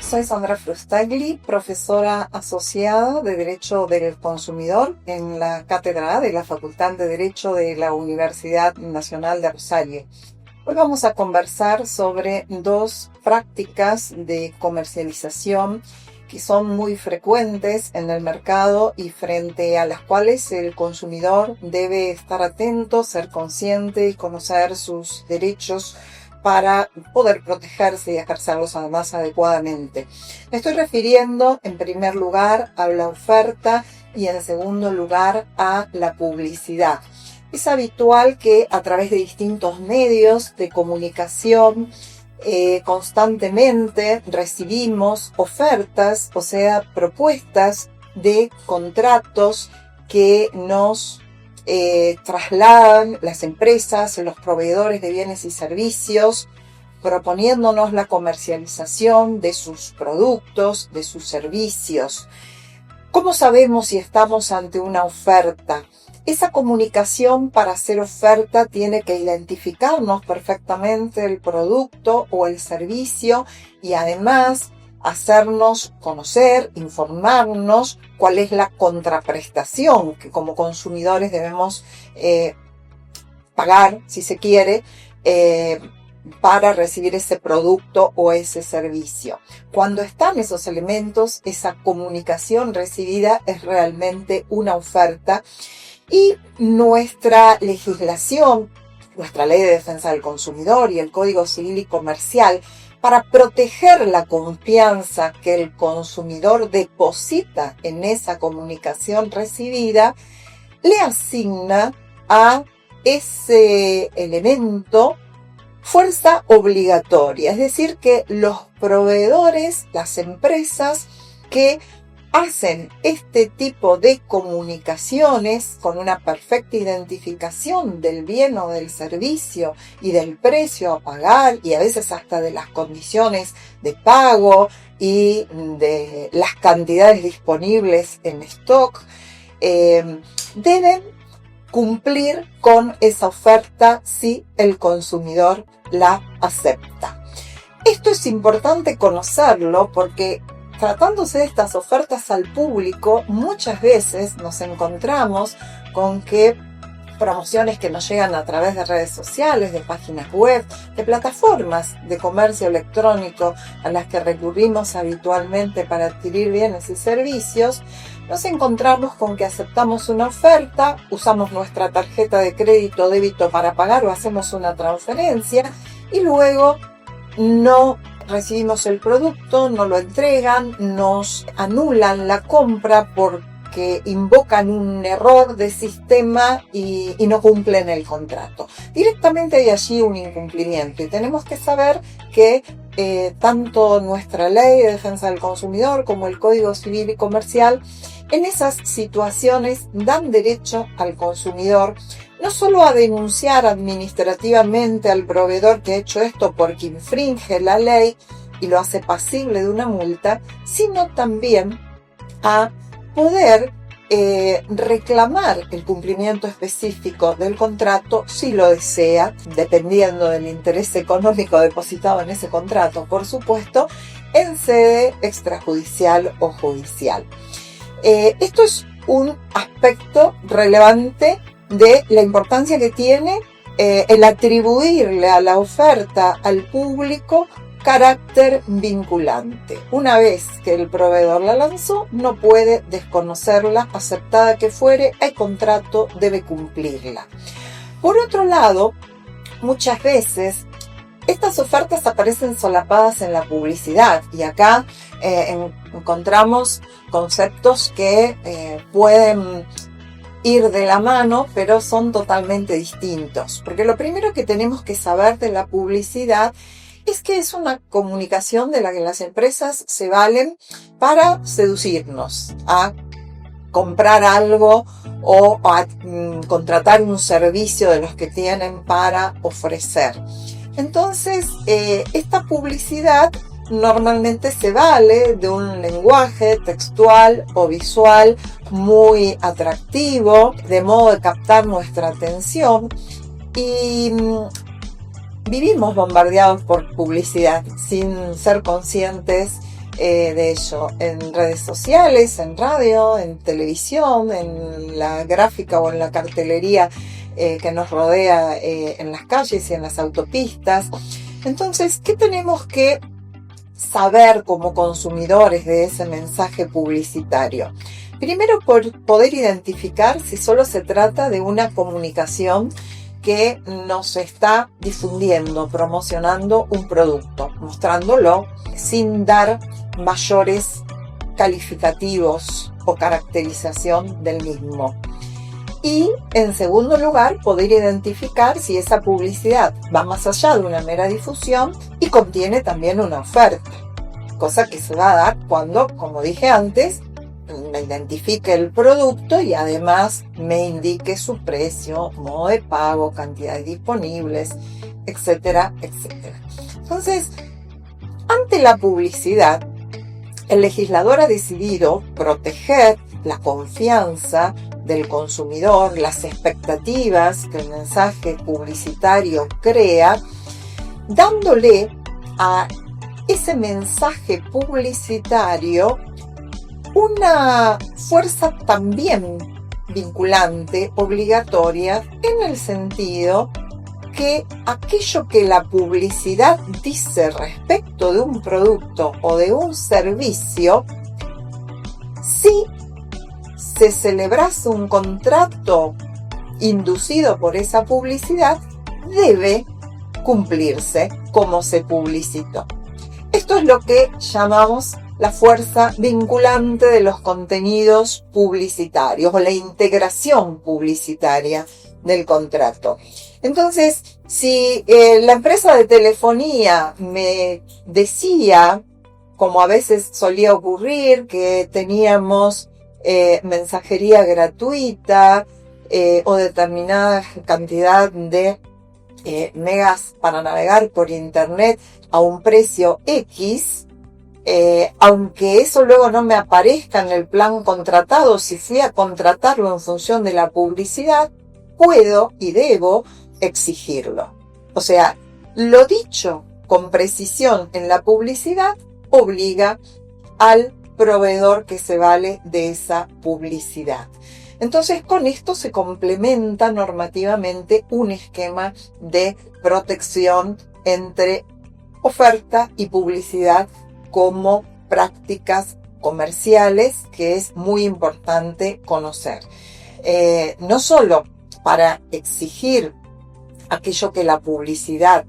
Soy Sandra Frustagli, profesora asociada de Derecho del Consumidor en la Cátedra de la Facultad de Derecho de la Universidad Nacional de Rosario. Hoy vamos a conversar sobre dos prácticas de comercialización que son muy frecuentes en el mercado y frente a las cuales el consumidor debe estar atento, ser consciente y conocer sus derechos para poder protegerse y ejercerlos además adecuadamente. Me estoy refiriendo en primer lugar a la oferta y en segundo lugar a la publicidad. Es habitual que a través de distintos medios de comunicación constantemente recibimos ofertas, o sea, propuestas de contratos que nos trasladan las empresas, los proveedores de bienes y servicios, proponiéndonos la comercialización de sus productos, de sus servicios. ¿Cómo sabemos si estamos ante una oferta? Esa comunicación para hacer oferta tiene que identificarnos perfectamente el producto o el servicio y además hacernos conocer, informarnos cuál es la contraprestación que como consumidores debemos pagar, si se quiere, para recibir ese producto o ese servicio. Cuando están esos elementos, esa comunicación recibida es realmente una oferta y nuestra legislación, nuestra Ley de Defensa del Consumidor y el Código Civil y Comercial, para proteger la confianza que el consumidor deposita en esa comunicación recibida, le asigna a ese elemento fuerza obligatoria. Es decir, que los proveedores, las empresas que hacen este tipo de comunicaciones con una perfecta identificación del bien o del servicio y del precio a pagar y a veces hasta de las condiciones de pago y de las cantidades disponibles en stock, deben cumplir con esa oferta si el consumidor la acepta. Esto es importante conocerlo porque tratándose de estas ofertas al público, muchas veces nos encontramos con que promociones que nos llegan a través de redes sociales, de páginas web, de plataformas de comercio electrónico a las que recurrimos habitualmente para adquirir bienes y servicios, nos encontramos con que aceptamos una oferta, usamos nuestra tarjeta de crédito o débito para pagar o hacemos una transferencia y luego no recibimos el producto, no lo entregan, nos anulan la compra porque invocan un error de sistema y no cumplen el contrato. Directamente hay allí un incumplimiento y tenemos que saber que tanto nuestra Ley de Defensa del Consumidor como el Código Civil y Comercial en esas situaciones dan derecho al consumidor no solo a denunciar administrativamente al proveedor que ha hecho esto porque infringe la ley y lo hace pasible de una multa, sino también a poder reclamar el cumplimiento específico del contrato si lo desea, dependiendo del interés económico depositado en ese contrato, por supuesto, en sede extrajudicial o judicial. Esto es un aspecto relevante de la importancia que tiene el atribuirle a la oferta al público carácter vinculante. Una vez que el proveedor la lanzó, no puede desconocerla, aceptada que fuere, el contrato debe cumplirla. Por otro lado, muchas veces estas ofertas aparecen solapadas en la publicidad y acá encontramos conceptos que pueden ir de la mano, pero son totalmente distintos. Porque lo primero que tenemos que saber de la publicidad es que es una comunicación de la que las empresas se valen para seducirnos a comprar algo o a contratar un servicio de los que tienen para ofrecer. Entonces, esta publicidad normalmente se vale de un lenguaje textual o visual muy atractivo, de modo de captar nuestra atención y vivimos bombardeados por publicidad sin ser conscientes de ello? En redes sociales, en radio, en televisión, en la gráfica o en la cartelería que nos rodea en las calles y en las autopistas. Entonces, ¿qué tenemos que saber como consumidores de ese mensaje publicitario? Primero, por poder identificar si solo se trata de una comunicación que nos está difundiendo, promocionando un producto, mostrándolo sin dar mayores calificativos o caracterización del mismo. Y, en segundo lugar, poder identificar si esa publicidad va más allá de una mera difusión y contiene también una oferta, cosa que se va a dar cuando, como dije antes, me identifique el producto y además me indique su precio, modo de pago, cantidades disponibles, etcétera, etcétera. Entonces, ante la publicidad, el legislador ha decidido proteger la confianza del consumidor, las expectativas que el mensaje publicitario crea, dándole a ese mensaje publicitario una fuerza también vinculante, obligatoria, en el sentido que aquello que la publicidad dice respecto de un producto o de un servicio, si se celebrase un contrato inducido por esa publicidad, debe cumplirse como se publicitó. Esto es lo que llamamos la fuerza vinculante de los contenidos publicitarios o la integración publicitaria del contrato. Entonces, si la empresa de telefonía me decía, como a veces solía ocurrir, que teníamos mensajería gratuita o determinada cantidad de megas para navegar por internet a un precio X, aunque eso luego no me aparezca en el plan contratado, si fui a contratarlo en función de la publicidad, puedo y debo exigirlo. O sea, lo dicho con precisión en la publicidad obliga al proveedor que se vale de esa publicidad. Entonces, con esto se complementa normativamente un esquema de protección entre oferta y publicidad como prácticas comerciales que es muy importante conocer. No solo para exigir aquello que la publicidad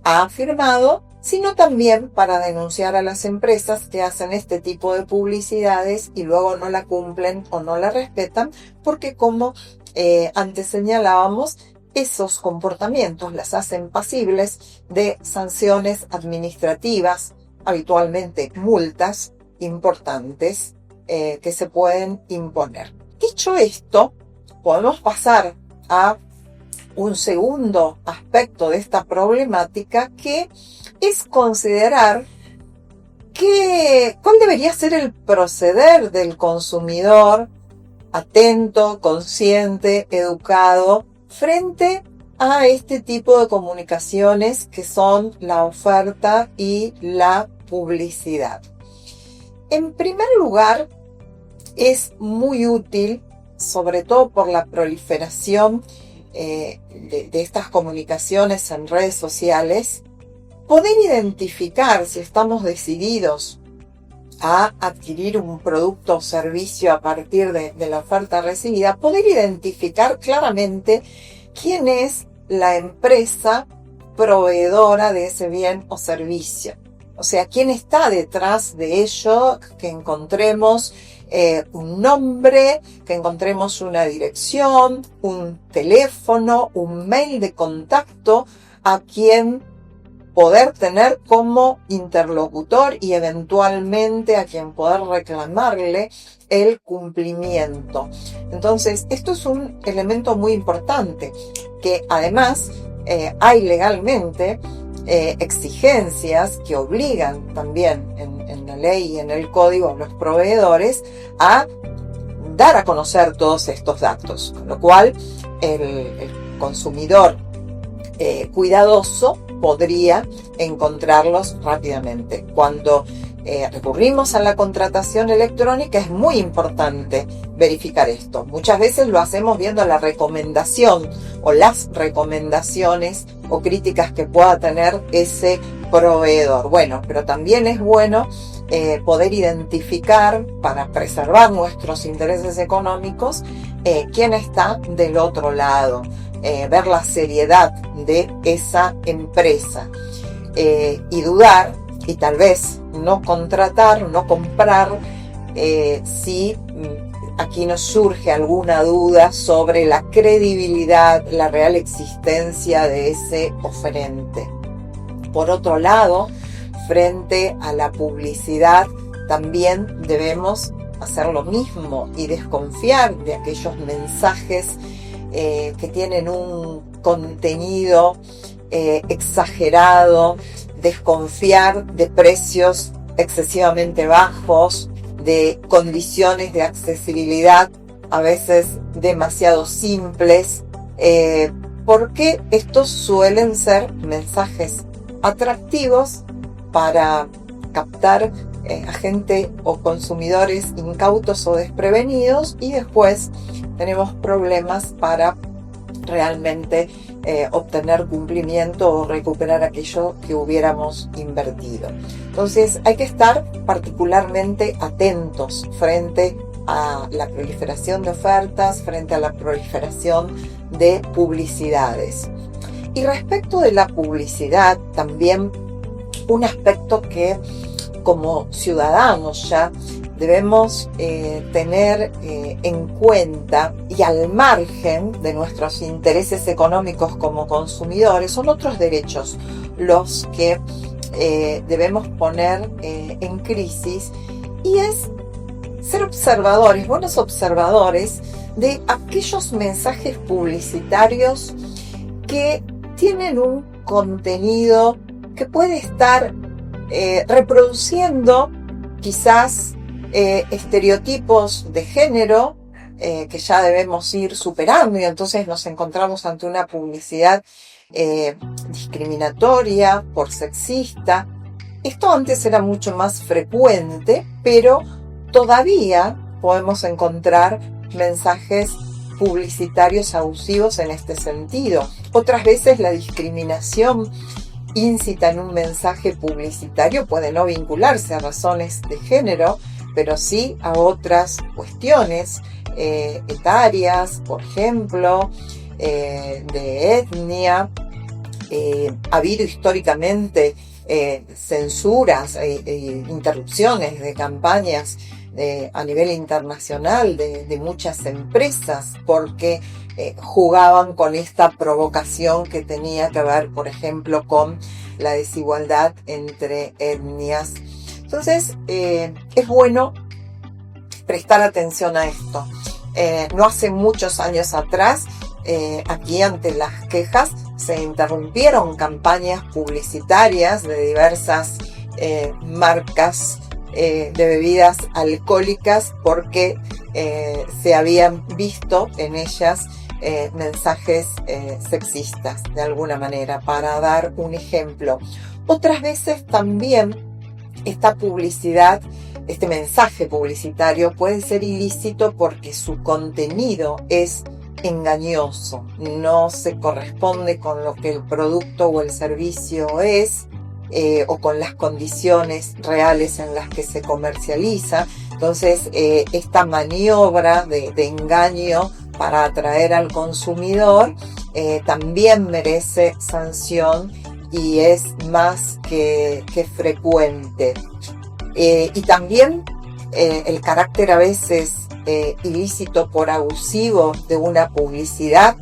ha afirmado, sino también para denunciar a las empresas que hacen este tipo de publicidades y luego no la cumplen o no la respetan, porque como antes señalábamos, esos comportamientos las hacen pasibles de sanciones administrativas, habitualmente multas importantes que se pueden imponer. Dicho esto, podemos pasar a un segundo aspecto de esta problemática, que es considerar cuál debería ser el proceder del consumidor atento, consciente, educado frente a este tipo de comunicaciones que son la oferta y la publicidad. En primer lugar, es muy útil, sobre todo por la proliferación de estas comunicaciones en redes sociales, poder identificar si estamos decididos a adquirir un producto o servicio a partir de la oferta recibida, poder identificar claramente quién es la empresa proveedora de ese bien o servicio. O sea, quién está detrás de ello, que encontremos un nombre, que encontremos una dirección, un teléfono, un mail de contacto a quien poder tener como interlocutor y eventualmente a quien poder reclamarle el cumplimiento. Entonces, esto es un elemento muy importante, que además hay legalmente exigencias que obligan también en la ley y en el código a los proveedores a dar a conocer todos estos datos, con lo cual el consumidor cuidadoso podría encontrarlos rápidamente. Cuando recurrimos a la contratación electrónica, es muy importante verificar esto. Muchas veces lo hacemos viendo la recomendación o las recomendaciones o críticas que pueda tener ese proveedor. Bueno, pero también es bueno poder identificar, para preservar nuestros intereses económicos, quién está del otro lado, ver la seriedad de esa empresa y dudar, y tal vez no contratar, no comprar, si aquí nos surge alguna duda sobre la credibilidad, la real existencia de ese oferente. Por otro lado, frente a la publicidad, también debemos hacer lo mismo y desconfiar de aquellos mensajes que tienen un contenido exagerado, desconfiar de precios excesivamente bajos, de condiciones de accesibilidad a veces demasiado simples, porque estos suelen ser mensajes atractivos para captar a gente o consumidores incautos o desprevenidos, y después tenemos problemas para realmente obtener cumplimiento o recuperar aquello que hubiéramos invertido. Entonces hay que estar particularmente atentos frente a la proliferación de ofertas, frente a la proliferación de publicidades. Y respecto de la publicidad, también un aspecto que como ciudadanos ya debemos tener en cuenta, y al margen de nuestros intereses económicos como consumidores, son otros derechos los que debemos poner en crisis, y es ser observadores, buenos observadores de aquellos mensajes publicitarios que tienen un contenido que puede estar reproduciendo quizás estereotipos de género que ya debemos ir superando, y entonces nos encontramos ante una publicidad discriminatoria, por sexista. Esto antes era mucho más frecuente, pero todavía podemos encontrar mensajes publicitarios abusivos en este sentido. Otras veces la discriminación íncita en un mensaje publicitario puede no vincularse a razones de género, pero sí a otras cuestiones etarias, por ejemplo, de etnia. Ha habido históricamente censuras e interrupciones de campañas a nivel internacional de muchas empresas porque jugaban con esta provocación que tenía que ver, por ejemplo, con la desigualdad entre etnias. Entonces, es bueno prestar atención a esto. No hace muchos años atrás, aquí ante las quejas, se interrumpieron campañas publicitarias de diversas marcas de bebidas alcohólicas porque se habían visto en ellas mensajes sexistas, de alguna manera, para dar un ejemplo. Otras veces también esta publicidad, este mensaje publicitario puede ser ilícito porque su contenido es engañoso, no se corresponde con lo que el producto o el servicio es, o con las condiciones reales en las que se comercializa. Entonces, esta maniobra de engaño para atraer al consumidor también merece sanción y es más que frecuente. Y también el carácter a veces ilícito por abusivo de una publicidad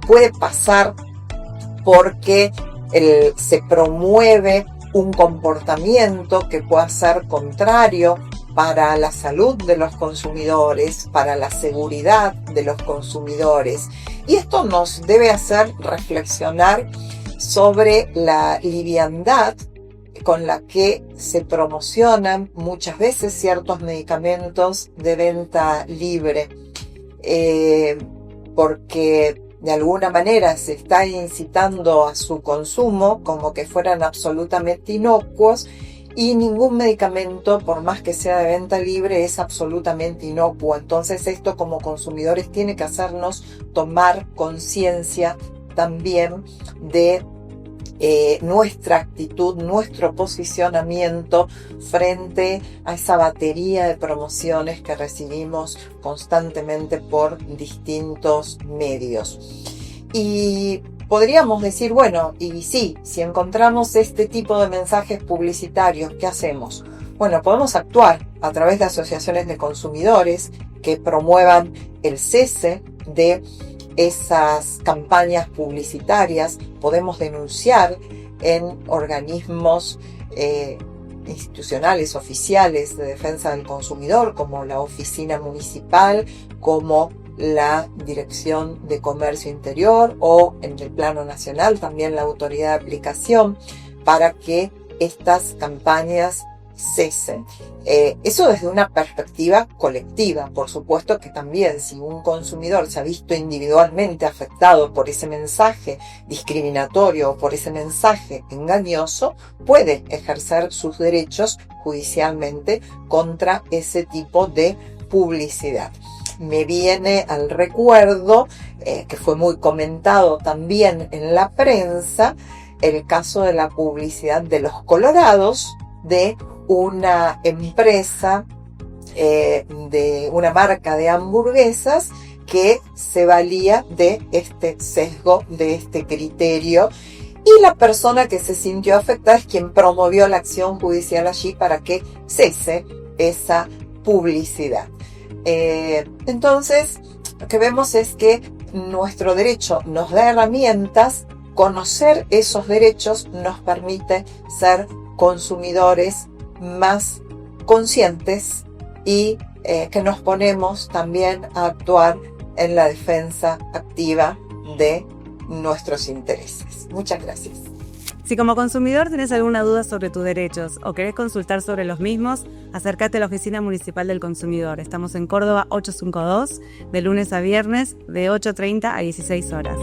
puede pasar porque se promueve un comportamiento que pueda ser contrario para la salud de los consumidores, para la seguridad de los consumidores. Y esto nos debe hacer reflexionar sobre la liviandad con la que se promocionan muchas veces ciertos medicamentos de venta libre, porque de alguna manera se está incitando a su consumo como que fueran absolutamente inocuos, y ningún medicamento, por más que sea de venta libre, es absolutamente inocuo. Entonces esto como consumidores tiene que hacernos tomar conciencia también de nuestra actitud, nuestro posicionamiento frente a esa batería de promociones que recibimos constantemente por distintos medios. Y podríamos decir, bueno, y sí, si encontramos este tipo de mensajes publicitarios, ¿qué hacemos? Bueno, podemos actuar a través de asociaciones de consumidores que promuevan el cese de esas campañas publicitarias. Podemos denunciar en organismos institucionales, oficiales de defensa del consumidor, como la Oficina Municipal, como la Dirección de Comercio Interior, o en el plano nacional también la Autoridad de Aplicación, para que estas campañas cesen. Eso desde una perspectiva colectiva. Por supuesto que también, si un consumidor se ha visto individualmente afectado por ese mensaje discriminatorio o por ese mensaje engañoso, puede ejercer sus derechos judicialmente contra ese tipo de publicidad. Me viene al recuerdo, que fue muy comentado también en la prensa, el caso de la publicidad de los colorados, de una empresa, de una marca de hamburguesas que se valía de este sesgo, de este criterio, y la persona que se sintió afectada es quien promovió la acción judicial allí para que cese esa publicidad. Entonces, lo que vemos es que nuestro derecho nos da herramientas. Conocer esos derechos nos permite ser consumidores más conscientes y que nos ponemos también a actuar en la defensa activa de nuestros intereses. Muchas gracias. Si como consumidor tenés alguna duda sobre tus derechos o querés consultar sobre los mismos, acércate a la Oficina Municipal del Consumidor. Estamos en Córdoba 852, de lunes a viernes, de 8:30 a 16 horas.